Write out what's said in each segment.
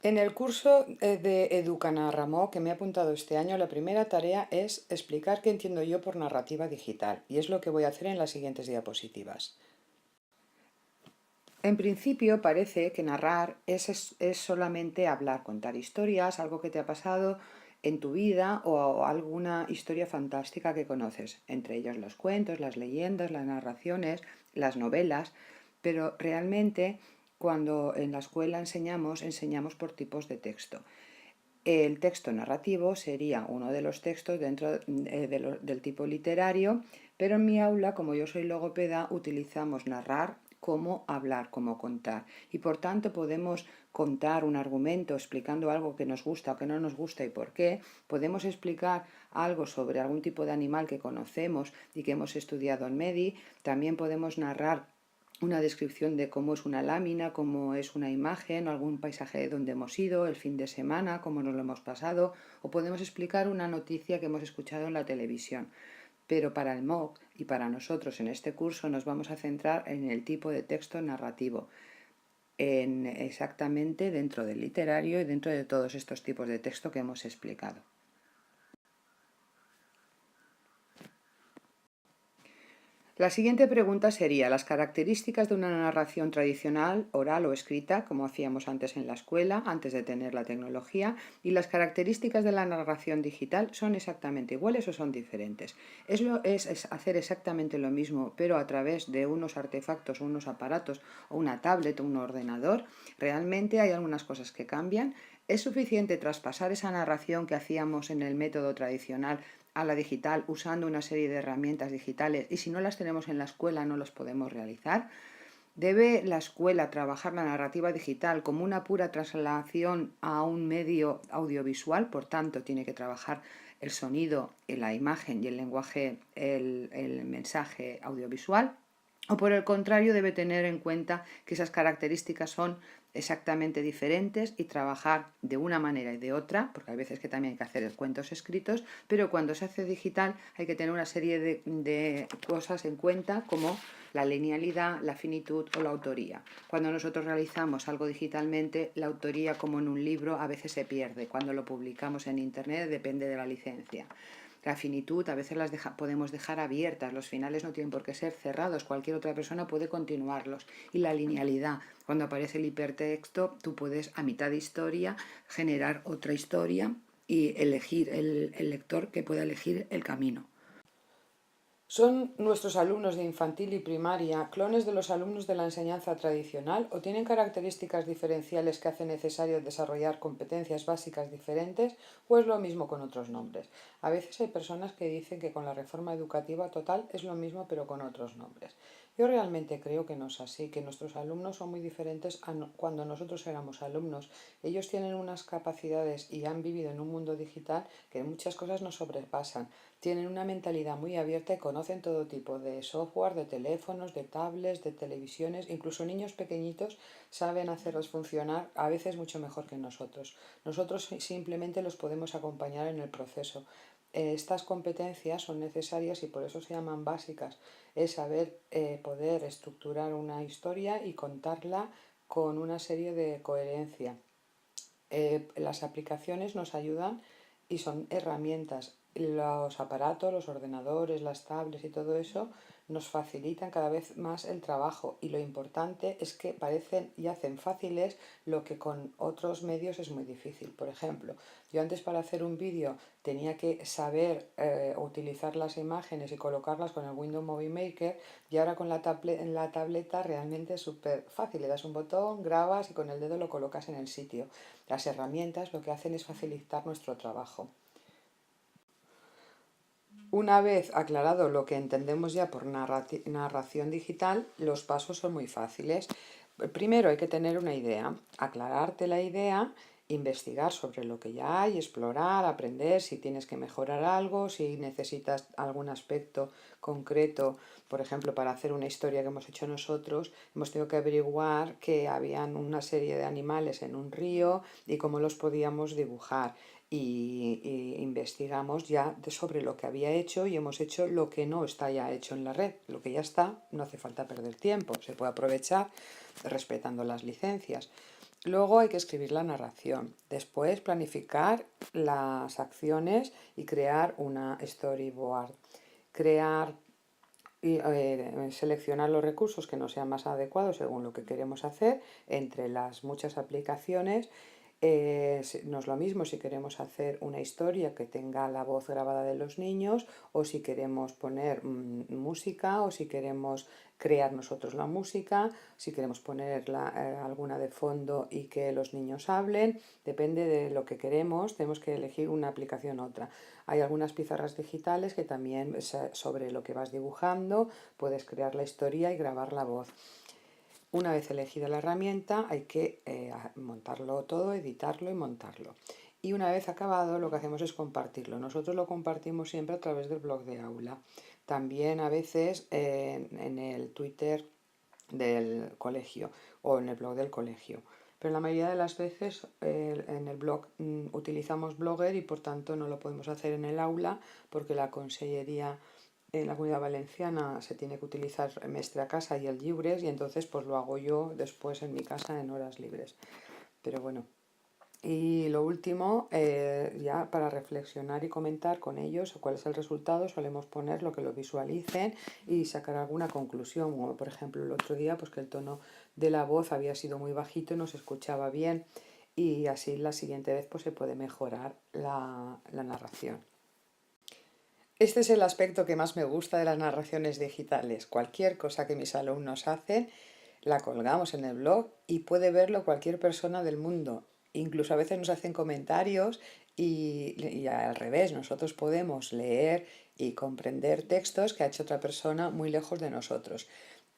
En el curso de Educanarramó que me he apuntado este año, la primera tarea es explicar qué entiendo yo por narrativa digital, y es lo que voy a hacer en las siguientes diapositivas. En principio parece que narrar es solamente hablar, contar historias, algo que te ha pasado en tu vida o alguna historia fantástica que conoces, entre ellos los cuentos, las leyendas, las narraciones, las novelas, pero realmente cuando en la escuela enseñamos por tipos de texto. El texto narrativo sería uno de los textos dentro del tipo literario, pero en mi aula, como yo soy logopeda, utilizamos narrar como hablar, como contar. Y por tanto podemos contar un argumento explicando algo que nos gusta o que no nos gusta y por qué. Podemos explicar algo sobre algún tipo de animal que conocemos y que hemos estudiado en MEDI. También podemos narrar una descripción de cómo es una lámina, cómo es una imagen, o algún paisaje donde hemos ido, el fin de semana, cómo nos lo hemos pasado, o podemos explicar una noticia que hemos escuchado en la televisión. Pero para el MOOC y para nosotros en este curso nos vamos a centrar en el tipo de texto narrativo, exactamente dentro del literario y dentro de todos estos tipos de texto que hemos explicado. La siguiente pregunta sería las características de una narración tradicional, oral o escrita, como hacíamos antes en la escuela, antes de tener la tecnología, y las características de la narración digital son exactamente iguales o son diferentes. Es hacer exactamente lo mismo, pero a través de unos artefactos, unos aparatos, o una tablet o un ordenador. Realmente hay algunas cosas que cambian. ¿Es suficiente traspasar esa narración que hacíamos en el método tradicional a la digital usando una serie de herramientas digitales, y si no las tenemos en la escuela no las podemos realizar? ¿Debe la escuela trabajar la narrativa digital como una pura traslación a un medio audiovisual? Por tanto, tiene que trabajar el sonido, la imagen y el lenguaje, el mensaje audiovisual. O por el contrario, debe tener en cuenta que esas características son exactamente diferentes y trabajar de una manera y de otra, porque hay veces que también hay que hacer cuentos escritos, pero cuando se hace digital hay que tener una serie de cosas en cuenta, como la linealidad, la finitud o la autoría. Cuando nosotros realizamos algo digitalmente, la autoría, como en un libro, a veces se pierde. Cuando lo publicamos en internet depende de la licencia. La finitud a veces podemos dejar abiertas, los finales no tienen por qué ser cerrados, cualquier otra persona puede continuarlos. Y la linealidad, cuando aparece el hipertexto, tú puedes a mitad de historia generar otra historia y elegir el lector que pueda elegir el camino. ¿Son nuestros alumnos de infantil y primaria clones de los alumnos de la enseñanza tradicional o tienen características diferenciales que hacen necesario desarrollar competencias básicas diferentes, o es lo mismo con otros nombres? A veces hay personas que dicen que con la reforma educativa total es lo mismo pero con otros nombres. Yo realmente creo que no es así, que nuestros alumnos son muy diferentes a cuando nosotros éramos alumnos. Ellos tienen unas capacidades y han vivido en un mundo digital que en muchas cosas nos sobrepasan. Tienen una mentalidad muy abierta y conocen todo tipo de software, de teléfonos, de tablets, de televisiones. Incluso niños pequeñitos saben hacerlos funcionar a veces mucho mejor que nosotros. Nosotros simplemente los podemos acompañar en el proceso. Estas competencias son necesarias y por eso se llaman básicas. Es saber poder estructurar una historia y contarla con una serie de coherencia. Las aplicaciones nos ayudan y son herramientas. Los aparatos, los ordenadores, las tablets y todo eso nos facilitan cada vez más el trabajo, y lo importante es que parecen y hacen fáciles lo que con otros medios es muy difícil. Por ejemplo, yo antes para hacer un vídeo tenía que saber utilizar las imágenes y colocarlas con el Windows Movie Maker, y ahora con en la tableta realmente es súper fácil. Le das un botón, grabas y con el dedo lo colocas en el sitio. Las herramientas lo que hacen es facilitar nuestro trabajo. Una vez aclarado lo que entendemos ya por narración digital, los pasos son muy fáciles. Primero hay que tener una idea, aclararte la idea, investigar sobre lo que ya hay, explorar, aprender si tienes que mejorar algo, si necesitas algún aspecto concreto. Por ejemplo, para hacer una historia que hemos hecho nosotros, hemos tenido que averiguar que habían una serie de animales en un río y cómo los podíamos dibujar. Y investigamos ya sobre lo que había hecho y hemos hecho lo que no está ya hecho en la red. Lo que ya está, no hace falta perder tiempo, se puede aprovechar respetando las licencias. Luego hay que escribir la narración, después planificar las acciones y crear una storyboard, crear y seleccionar los recursos que nos sean más adecuados según lo que queremos hacer entre las muchas aplicaciones. No es lo mismo si queremos hacer una historia que tenga la voz grabada de los niños, o si queremos poner música, o si queremos crear nosotros la música, si queremos poner alguna de fondo y que los niños hablen. Depende de lo que queremos, tenemos que elegir una aplicación u otra. Hay algunas pizarras digitales que también, sobre lo que vas dibujando, puedes crear la historia y grabar la voz. Una vez elegida la herramienta hay que montarlo todo, editarlo y montarlo. Y una vez acabado, lo que hacemos es compartirlo. Nosotros lo compartimos siempre a través del blog de aula. También a veces en el Twitter del colegio o en el blog del colegio. Pero la mayoría de las veces en el blog utilizamos Blogger, y por tanto no lo podemos hacer en el aula porque la Consellería en la Comunidad Valenciana se tiene que utilizar Mestre a Casa y el Llibres, y entonces pues lo hago yo después en mi casa en horas libres. Pero bueno, y lo último, ya para reflexionar y comentar con ellos cuál es el resultado, solemos poner lo que lo visualicen y sacar alguna conclusión, como por ejemplo el otro día, pues que el tono de la voz había sido muy bajito y no se escuchaba bien, y así la siguiente vez pues se puede mejorar la narración. Este es el aspecto que más me gusta de las narraciones digitales. Cualquier cosa que mis alumnos hacen, la colgamos en el blog y puede verlo cualquier persona del mundo. Incluso a veces nos hacen comentarios y al revés, nosotros podemos leer y comprender textos que ha hecho otra persona muy lejos de nosotros.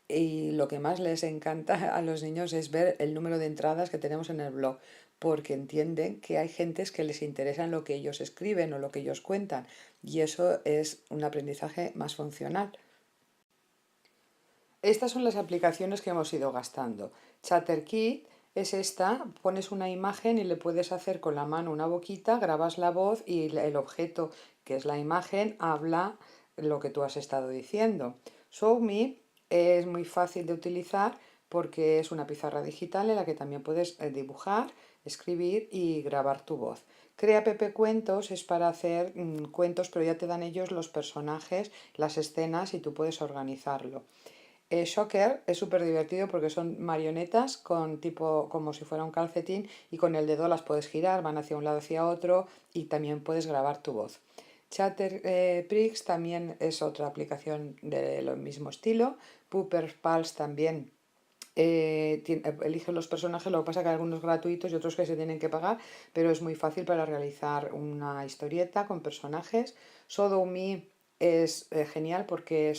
Y lo que más les encanta a los niños es ver el número de entradas que tenemos en el blog, porque entienden que hay gentes que les interesa lo que ellos escriben o lo que ellos cuentan, y eso es un aprendizaje más funcional. Estas son las aplicaciones que hemos ido gastando. ChatterKit es esta, pones una imagen y le puedes hacer con la mano una boquita, grabas la voz y el objeto, que es la imagen, habla lo que tú has estado diciendo. ShowMe es muy fácil de utilizar porque es una pizarra digital en la que también puedes dibujar, escribir y grabar tu voz. Crea Pepe Cuentos es para hacer cuentos, pero ya te dan ellos los personajes, las escenas, y tú puedes organizarlo. Shocker es súper divertido porque son marionetas con tipo como si fuera un calcetín, y con el dedo las puedes girar, van hacia un lado, hacia otro, y también puedes grabar tu voz. Chatterprix también es otra aplicación del mismo estilo. Pooper Pals también elige los personajes, lo que pasa que hay algunos gratuitos y otros que se tienen que pagar, pero es muy fácil para realizar una historieta con personajes. Sodomy es genial porque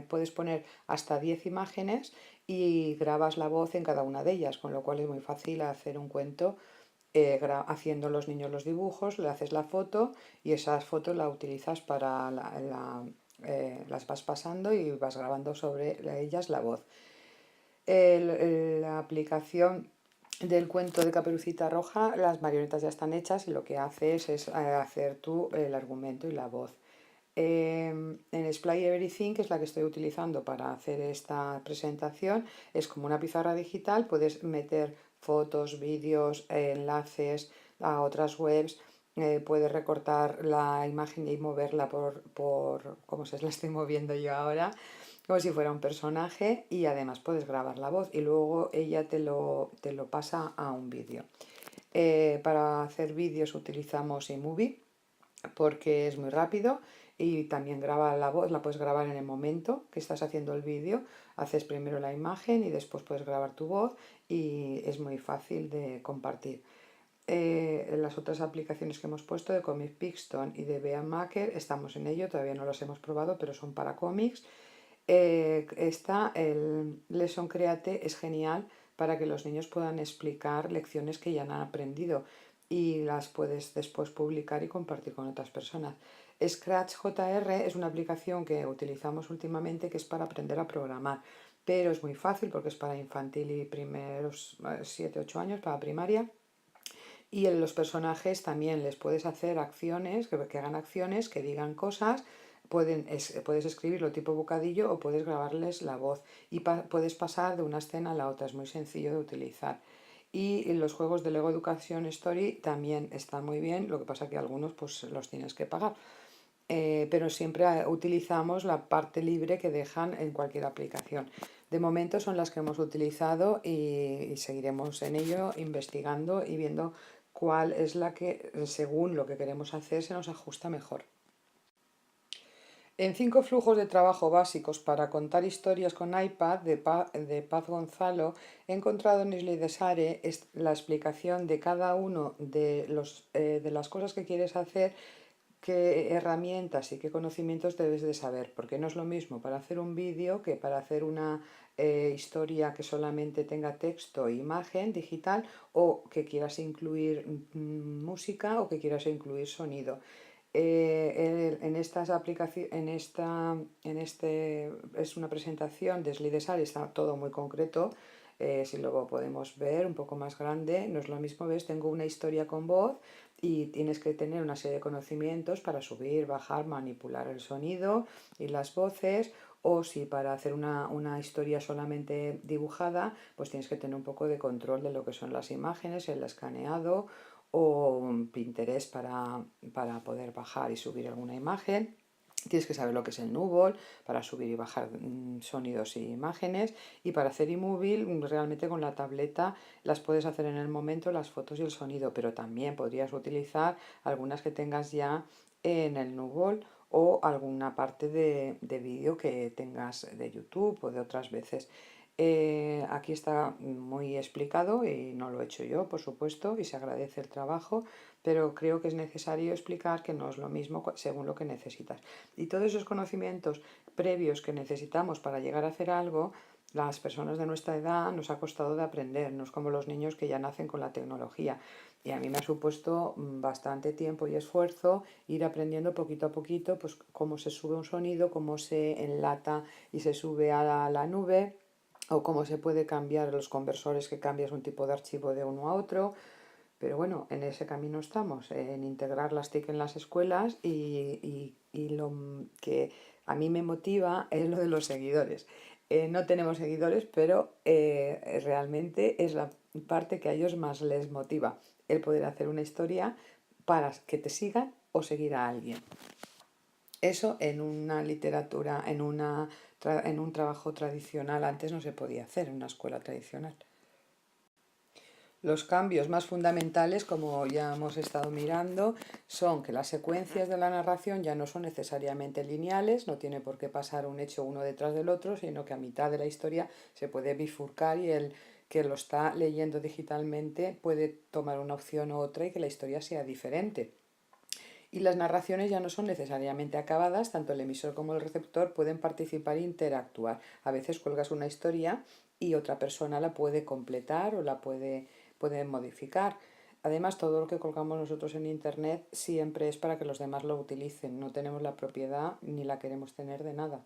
puedes poner hasta 10 imágenes y grabas la voz en cada una de ellas, con lo cual es muy fácil hacer un cuento haciendo los niños los dibujos, le haces la foto y esas fotos la utilizas para las vas pasando y vas grabando sobre ellas la voz. La aplicación del cuento de Caperucita Roja, las marionetas ya están hechas y lo que haces es hacer tú el argumento y la voz. En Splay Everything, que es la que estoy utilizando para hacer esta presentación, es como una pizarra digital, puedes meter fotos, vídeos, enlaces a otras webs, puedes recortar la imagen y moverla por como se la estoy moviendo yo ahora, como si fuera un personaje, y además puedes grabar la voz y luego ella te lo pasa a un vídeo. Para hacer vídeos utilizamos iMovie porque es muy rápido y también graba la voz, la puedes grabar en el momento que estás haciendo el vídeo, haces primero la imagen y después puedes grabar tu voz, y es muy fácil de compartir. Las otras aplicaciones que hemos puesto de Comic Pixton y de Beanmaker, estamos en ello, todavía no las hemos probado, pero son para cómics. El Lesson Create es genial para que los niños puedan explicar lecciones que ya han aprendido y las puedes después publicar y compartir con otras personas. Scratch JR es una aplicación que utilizamos últimamente, que es para aprender a programar, pero es muy fácil porque es para infantil y primeros 7-8 años, para primaria. Y en los personajes también les puedes hacer acciones, que hagan acciones, que digan cosas. Puedes escribirlo tipo bocadillo o puedes grabarles la voz y puedes pasar de una escena a la otra, es muy sencillo de utilizar. Y los juegos de Lego Education Story también están muy bien, lo que pasa que algunos pues los tienes que pagar. Pero siempre utilizamos la parte libre que dejan en cualquier aplicación. De momento son las que hemos utilizado y seguiremos en ello investigando y viendo cuál es la que, según lo que queremos hacer, se nos ajusta mejor. En 5 flujos de trabajo básicos para contar historias con iPad de Paz Gonzalo, he encontrado en Isli de Sare la explicación de cada uno de las cosas que quieres hacer, qué herramientas y qué conocimientos debes de saber, porque no es lo mismo para hacer un vídeo que para hacer una historia que solamente tenga texto e imagen digital, o que quieras incluir música o que quieras incluir sonido. En estas aplicaciones, es una presentación de Slidesar, está todo muy concreto. Si luego podemos ver un poco más grande, no es lo mismo, ves, tengo una historia con voz y tienes que tener una serie de conocimientos para subir, bajar, manipular el sonido y las voces, o si para hacer una historia solamente dibujada, pues tienes que tener un poco de control de lo que son las imágenes, el escaneado o Pinterest para poder bajar y subir alguna imagen. Tienes que saber lo que es el Nubol para subir y bajar sonidos y imágenes, y para hacer iMovie realmente con la tableta las puedes hacer en el momento, las fotos y el sonido, pero también podrías utilizar algunas que tengas ya en el Nubol o alguna parte de vídeo que tengas de YouTube o de otras veces. Aquí está muy explicado y no lo he hecho yo, por supuesto, y se agradece el trabajo, pero creo que es necesario explicar que no es lo mismo según lo que necesitas. Y todos esos conocimientos previos que necesitamos para llegar a hacer algo, las personas de nuestra edad nos ha costado de aprender, no es como los niños que ya nacen con la tecnología. Y a mí me ha supuesto bastante tiempo y esfuerzo ir aprendiendo poquito a poquito, pues cómo se sube un sonido, cómo se enlata y se sube a la nube, o cómo se puede cambiar los conversores, que cambias un tipo de archivo de uno a otro. Pero bueno, en ese camino estamos, en integrar las TIC en las escuelas, y lo que a mí me motiva es lo de los seguidores. No tenemos seguidores, pero realmente es la parte que a ellos más les motiva, el poder hacer una historia para que te sigan o seguir a alguien. Eso en una literatura, en un trabajo tradicional antes no se podía hacer, en una escuela tradicional. Los cambios más fundamentales, como ya hemos estado mirando, son que las secuencias de la narración ya no son necesariamente lineales, no tiene por qué pasar un hecho uno detrás del otro, sino que a mitad de la historia se puede bifurcar y el que lo está leyendo digitalmente puede tomar una opción u otra y que la historia sea diferente. Y las narraciones ya no son necesariamente acabadas, tanto el emisor como el receptor pueden participar e interactuar. A veces cuelgas una historia y otra persona la puede completar o la puede modificar. Además, todo lo que colgamos nosotros en Internet siempre es para que los demás lo utilicen. No tenemos la propiedad ni la queremos tener de nada.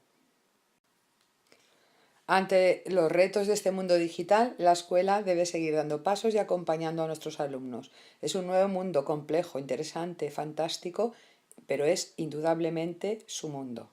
Ante los retos de este mundo digital, la escuela debe seguir dando pasos y acompañando a nuestros alumnos. Es un nuevo mundo complejo, interesante, fantástico, pero es indudablemente su mundo.